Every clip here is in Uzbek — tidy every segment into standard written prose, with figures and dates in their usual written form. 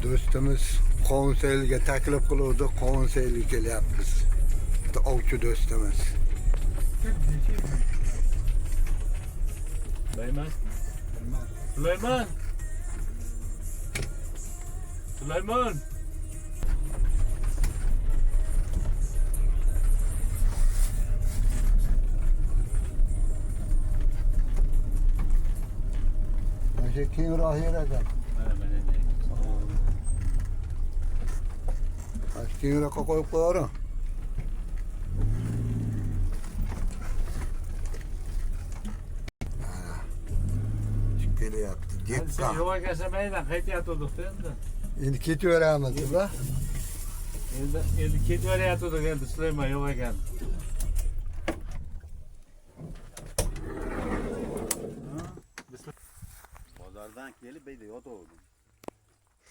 Do'stimiz qovunsaylga taklif qiluvdi, qovunsaylga kelyapmiz. Bitta ovchi do'stimiz. Süleyman. Süleyman. Süleyman. Mana kengroq yer ekan. Kengroqqa qo'yib qo'yaver. Kelyapti. Sen yo'q kasamaydan qaytyapti endi. Endi ketaveramiz, va? Endi ketaveryapti endi Süleyman yo'q ekan. Bozordan kelib beyda yotavdim.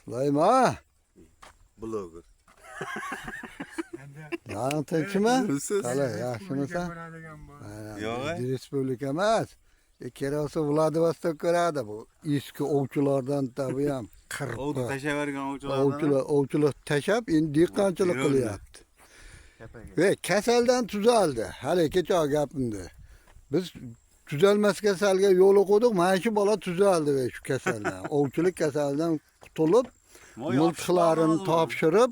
Süleyman. Bloger. Ya'ni tinchmi? Qalay, yaxshimisan? Yo'q. Respublika emas. Kerosi Vladivostok ko'radi bu. Eski ovchilardan tabi ham Ovni tashavergan ovchilardan. ovchilar tashab endi dehqonchilik qilyapti. Ve kasaldan tuzaldi. Hali kecha gapimda. Biz tuzalmas kasalga yo'l qo'ydik. Mana shu bola tuzaldi ve shu kasaldan. Ovchilik kasalidan qutulib, miltiqlarini topshirib,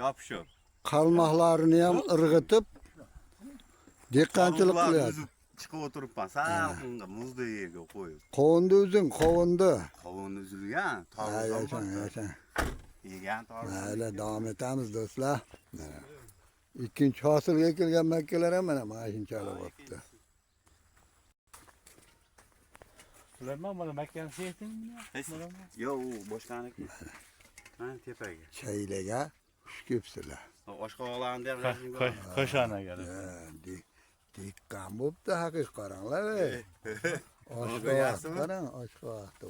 Yopishib. qalmoqlarini ham irg'itib dehqonchilik qilyapti. Chiqib o'tiribman. Salqinga muzda yerga qo'yib. Qovunni o'zing, qovunni. Qovunni uzilgan, Yashan. yegan torib. Mayli, davom etamiz do'stlar. Ikkinchi hosilga kelgan makkalar ham mana shunchalik bo'libdi. Süleyman mana makkani seytdingmi? Yo'q, u boshqaniki. Mana tepaga. Shaylaga xush kelibsizlar. Oshqovoqlarni ham Qo'shanaga. Dehqon bo'pti haqiqiy qaranglar. Oshqovoq qarang, oshqovoqda.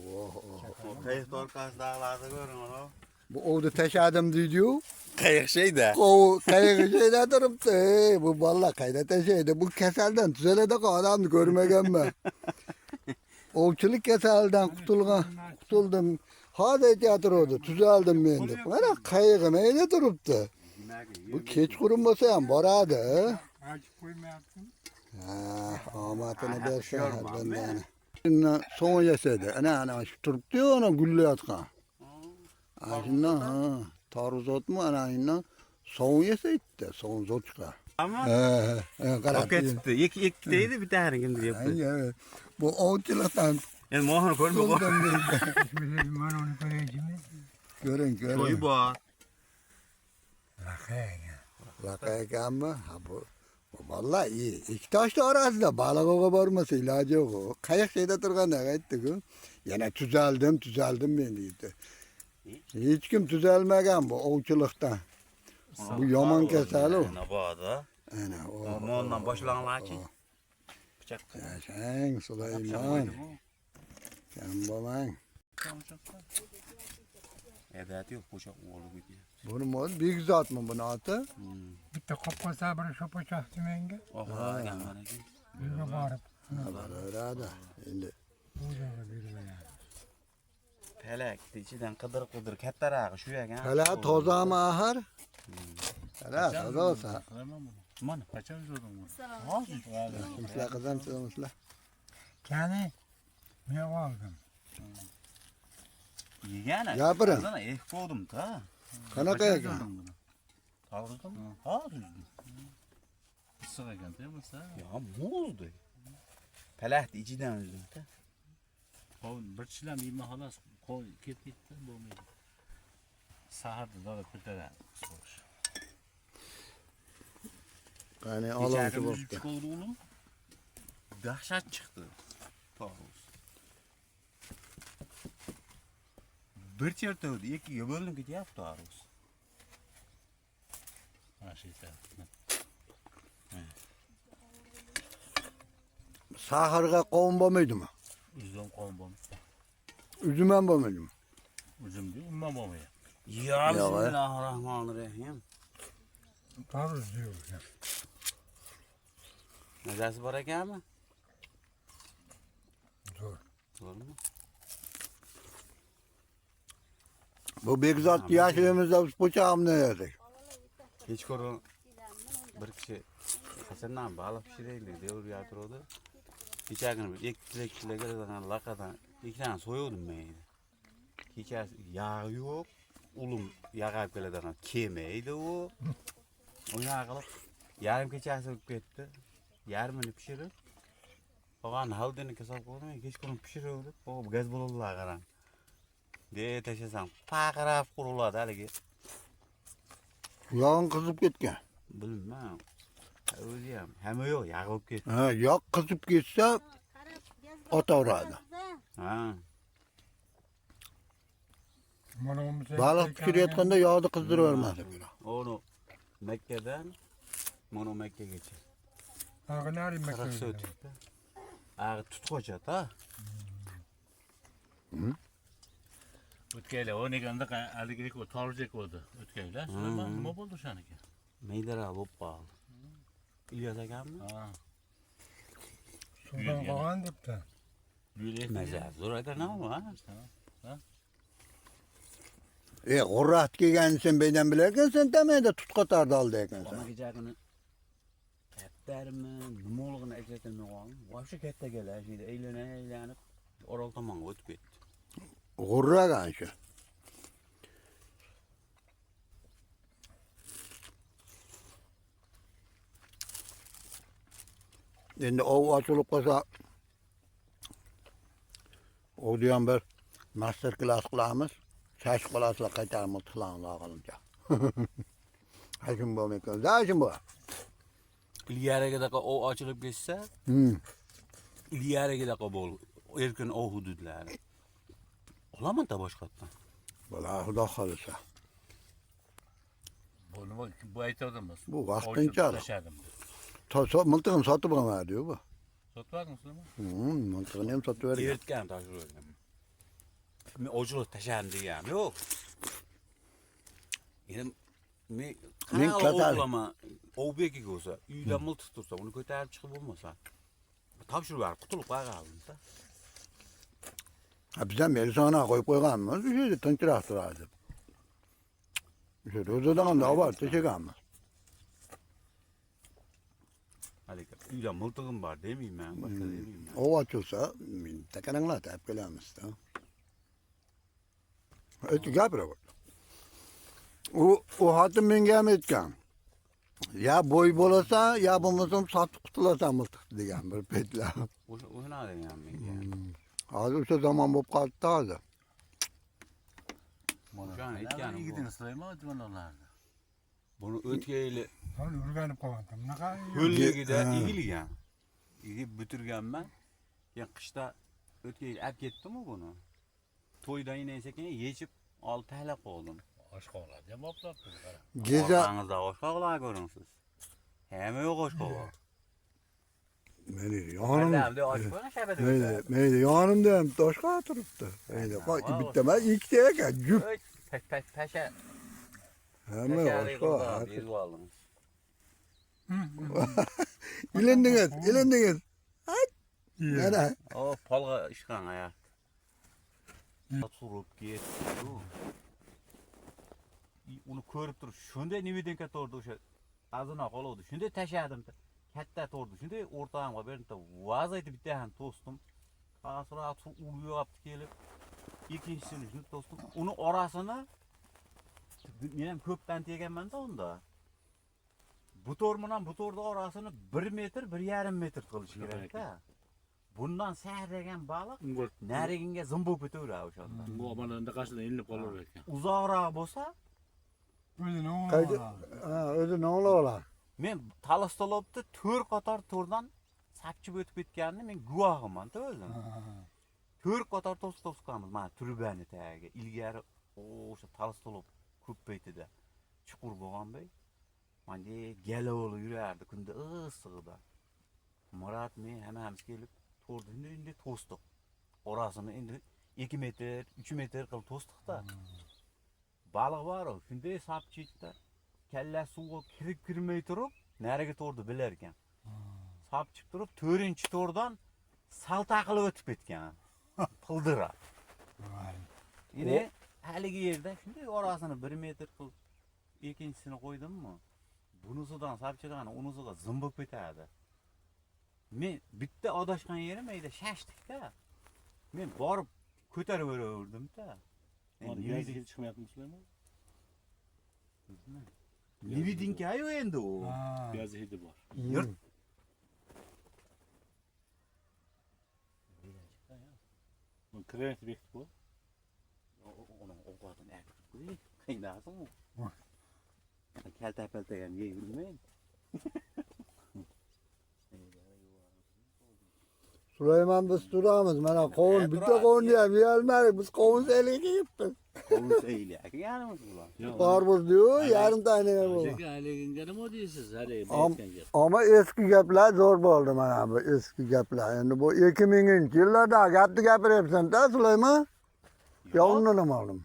Qayiq torpasi dag'larni ko'ring mana. Bu ovni tashadim deydi-yu. Qayiq shayda. Qayiq shayda turibdi. Bu bolalar qayda tashaydi? Bu kasaldan tuzaladigan odamni ko'rmaganman. Ovchilik kasalidan qutuldim. Hozir aytayotgandi, tuzaldim men deb. Mana qayig'ini ayda turibdi. Bu kechqurun bo'lsa ham boradi. Açık koymayapsın. Omadini bersin har bandani. So'ng yasaydi. Ana shu turibdi-yu, ana gullayotgan. Shundan tarvuzotmi ana shundan so'ng yasaydi, so'ng zochqa. Ammo qarab ketibdi. Ikkita edi, bittani kim deyapti. Bu ovchilikdan Endi mohini ko'rmay to'ldim deydi. Şimdi ben onu göreceğim. Ko'ring, To'yi ko'ring. bor. Laqa ekanmi? Ha bu vallahi iyi. İki taşlı orasida balig'iga bormasa iloji yo'q. Qayiq şeyda turganda aytdi-ku. Yana tuzaldim men deydi. Hech kim tuzalmagan bu ovchilikdan. Bu yomon kasal u. Naboda. Ana o. Mondan boshlanganlarchi. Pichoq. Yashang Sulaymon. Kam bo'lang. Edati yo'q, po'choq o'g'li ketdi. Buni mod Begzodmi buni oti? Bitti kopya sabırı şopa çaktı menge. Oha, gambar ekan. Birine bağırıp. Boradi. Endi Bu yo'g'a birine ya. Pelak ichidan qidir kattarog'i shu ekan. hala tozami axir? Hala toza bo'lsa. Mana qachon zo'rding? Hozir sizlar qizim sizlar. Kendi ne aldım? Yegan. Gapiring. Qizini ekpodim-da. Qanaqa ekan? To'g'ridimi? Hozir. Issiq ekan-da bo'lsa. Ya muzdi. Pelakni ichidan uzdim-da. Qovun bir chilam yema xolos, qo'y ketdi bo'lmaydi. Saharda dala ko'taradi. Qani olovchi bo'pti. Chiqdi o'g'lim. Dahshat chiqdi. To'g'ri. Bir chertovdi, ikkiga bo'linib ketyapti to'g'ri. Mana shu yerda. Sahirga qovun bo'lmaydimi? Uzum qovun bo'lmoqda. Uzum ham bo'lmaydimi? Uzumda umma bo'lmaydi. Ya Bismillahirrahmanirrahim. Tarız diyor ya. Mazasi bor ekanmi? Zo'r. Zo'rmi? Bu Bekzat yaşlığımızda bıçağım ne yedik? Kechqurun bir kishi Hasandan baliq pishiraylik deb o'rgattirdi. Kechagina bir 2 kilogramm laqadan 2 tane so'yuvdim men. Kechasi yog' yo'q, ulum yog' olib keladigan kelmaydi u. O'yna qilib yarim kechasi o'tib ketdi. Yarmini pishirib, qolgan haldini kasal qo'ydim, kechqurun pishirib, o gaz ballonlar qarang. De tashlasam, paqirab quriladi haligi. Yağın kızıp ketken. Bilmem. O'zi ham hamma yo'q, yog' olib ketdi. Ha, yağ kızıp ketsa otaveradi. Ha. Balık pişirayotganda yağni qizdiravermadi. Onu Mekke'den Mono Mekke'gacha. Ha, nari 40 Mekke'ga. so'tdi. Ağı tutqocha ta. O'tkaylar o'ynaganda haligidek torjek bo'ldi. O'tkaylar. Sulaymon nima bo'ldi o'shaniki? Meydara bo'lib qoldi. İlyas akammi? Ha. Sudan qolgan debdi. Maza zo'r ekan ha. G'urrat kelganini sen beydan bilar ekansan, tamayda tutqotardi oldi ekansan. Ona kechagini kattarmi, nimaligini ajratilmay qoldim. Voshqa katta kelar, shunda aylanib Orol tomonga o'tib ketdi. G'urragan shu. Endi ov ochilib qolsa, ovdiyan bir master class qilamiz. Chash qolasizlar qaytarib tilanlar qilincha. Hajim bo'lmaykan. Zajim bu. Ilgarigidaqa ov ochilib ketsa, ilgarigidaqa bo'l, erkin ov hududlari. Olaman da boshqatdan. Bola xudo xolisa. Bu aytadimiz. Bu vaqtinchalik. Miltig'ini sotib olmadi-yu bu. Sotmadingmi Sulaymon? Miltig'ini ham sotib bergan. Eritgan tashirgan. Men ochilib tashladim degan. Yo'q. Endi men qanaqa ovbekiga bo'lsa, uyda miltiq tursa, uni ko'tarib chiqib bo'lmasa, topshirib berib qutulib qolgandim-da. Biz ham Melisona qo'yib qo'yganmiz, o'sha yerda tinchroq turadi. O'sha ro'zadan olib tashlaganmiz. Haligi uyda miltig'im bor demayman, boshqa demayman. Ov ochilsa, takananglar tayib kelamiz-da. Aytib gapiraver. U xotin menga ham aytgan. Ya bo'y bo'lasa, ya bo'lmasam sotib qutulasan miltiqni degan bir paytlar. O'shana degan menga. Hozir o'sha zamon bo'lib qoldi hozir. Mana aytganim bu. Sulaymon javonalarni. Buni o'tgayli Hali o'rganib qolgan. Bunaqa ho'lligida egilgan. Egib bitirganman. Keyin qishda o'tgayli olib ketdim-ku buni. To'ydan inay sekin yechib olib tahlab qoldim. Oshqoqlarni ham olib qara. Geza Orqangizda oshqoqlar ko'ringsiz. Hamma yo'q oshqoqlar. meni yonimda. Qadamda oshqoqlar shabada. Meni yonimda ham toshqa turibdi. Mayli, qo'y bitta emas, ikkita ekan, jup. Pasha. Hamma boshqa. Yezib oldingiz. Ilindingiz. Mana. O, polga ishqan aya. Surib ketdi. Uni ko'rib turib, shunday nimadan katta o'rdi o'sha azina qoluvdi. Shunday tashladim. Katta to'rdi. Shunday o'rtog'imga berdim. Vaz aytib bitta ham to'sdim. Qasra suv uryapti kelib. Ikkinchisini shuni to'sdim. Uni orasini men ham ko'pdan teganman-da unda. Bu to'r bilan bu to'rni orasini 1 metr, 1,5 metr qilish kerak-da. Bundan sahragan baliq nariginga zim bo'lib ketaveradi o'shanda. Bu omonanda qashidan ilinib qolar ekan. Uzoqroq bo'lsa, O'zi nonglar. men Talastolobda 4 qator to'rdan sapchib o'tib ketganini men guvohiman-da o'zim. 4 qator to'sib-to'sibamiz. Mana turbani tagiga ilgari o'sha Talastolob ko'p paytida chuqur bo'lganbay. Mana galovli yurardi kunda issig'ida. Murat men hammamiz kelib to'rni endi to'sdik. Orasini endi 2 metr, 3 metr qilib to'sdiq-da. Baliq bor, shunday sapchitda kalla suvga kirib kirmay turib, nariga to'rni bilar ekan. Sapchib turib, 4-to'rdan salta qilib o'tib ketgan. Pildira. Endi haligi yerda shunday orasini 1 metr qilib ikkinchisini qo'ydimmi? Bunisidan sapchig'ani, unisiga zim bo'lib ketadi. Men bitta adashgan yerim mayda shashdik-da. Men borib ko'tarib o'raverdim-da. Gaz hidi chiqmayapmi Sulaymon? Nevidinka-yu endi u. Ha. Gaz hidi bor. Yurt Bu kredit bekitib qo'y. onun ovqatini akib qo'y. Qiynasin u. Kalta-palta ham yeyvermaydi. Süleyman biz turamiz. Mana qovun, bitta qovunni ham yeyolmadik. Biz qovun seliga yeyapmiz. Qovun seyli akanimiz bular. Qarboz diyor, yarim tane ham bor. Lekin haligiga nima deysiz? Haligi Am- aytgan gap. Ama eski gaplar zo'r bo'ldi mana bu eski gaplar. Endi bu 2000-yillarda gapni gapiryapsan-da Süleyman? Ya undan ham oldim.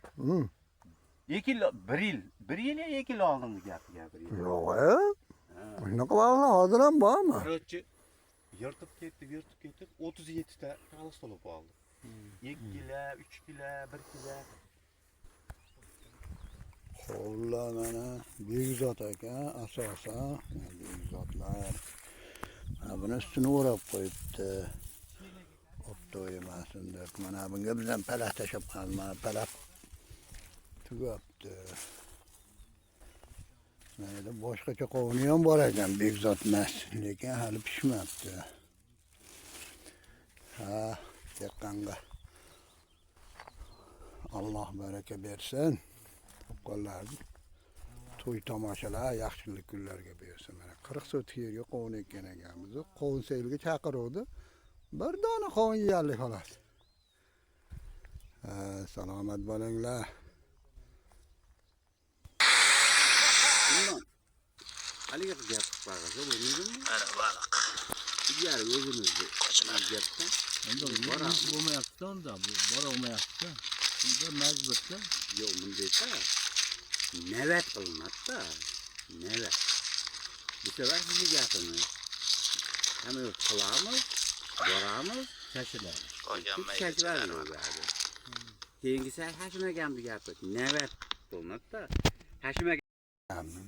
2 yil, 1 yil ya 2 yil oldin bu gapni gapiryapti. Yo'q, shunaqa bog'lar hozir ham bormi? Короче, yırtıp ketdik, 37 ta kalıs tolup aldı. 2 kilo, 3 kilo, 1 kilo. Qo'llar mana büyük zot ekan, asosan büyük zotlar. Mana buni ustini o'rab qo'yibdi. Otto yemasin deb. Mana bunga biz ham palak tashab qoldik. Mana palak tugabdi. Mana boshqacha qovuni ham bor ekan, büyük zot emas, lekin hali pishmabdi. Ha, dehqonga Alloh baraka bersin. Qo'llarni to'y tomoshalar, yaxshilik kunlarga bersin. Mana 40 so't yerga qovun ekkan ekanmiz. Qovun seyilga chaqiruvdi. Bir dona qovun yeyalik xolos. Salomat bo'linglar. Bundan haliga gap chiqarsa bo'lmaydimi? Ana baliq. Yar o'zimizni gapdan. Endi bo'lmayapti unda, bora olmayapti. Unda majburda. Yo'q, bundaysa nevat qilinadi-da. Nevat. Bu sefer sizni gapimiz. Hamma qilamiz, boramiz, Tashiladi. tashlayveradi. Keyingi safar hashimaganni gapi. Nevat qilinadi-da. Hashimagan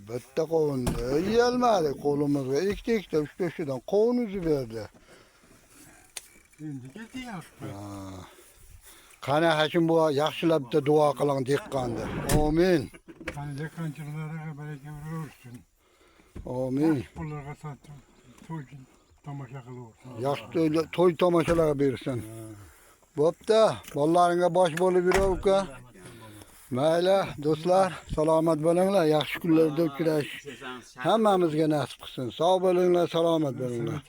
Bitta qovunni yeyolmadik qo'limizga. Ikkita 3-5tadan qovun uzi berdi. Endi ketyapti. Qani Hashim bu yaxshilab bitta duo qiling dehqonni. Amin. Qani dehqonchilarga baraka bersin. Amin. Pullarga sotib, to'y tomosha qilaversin. Yaxshi to'y tomoshalarga bersin. Bo'pti, bolalaringga bosh bo'lib yur uka. Mayli, do'stlar, salomat bo'linglar. Yaxshi kunlarda uchrash hammamizga nasib qilsin. Sog' bo'linglar, salomat bo'linglar.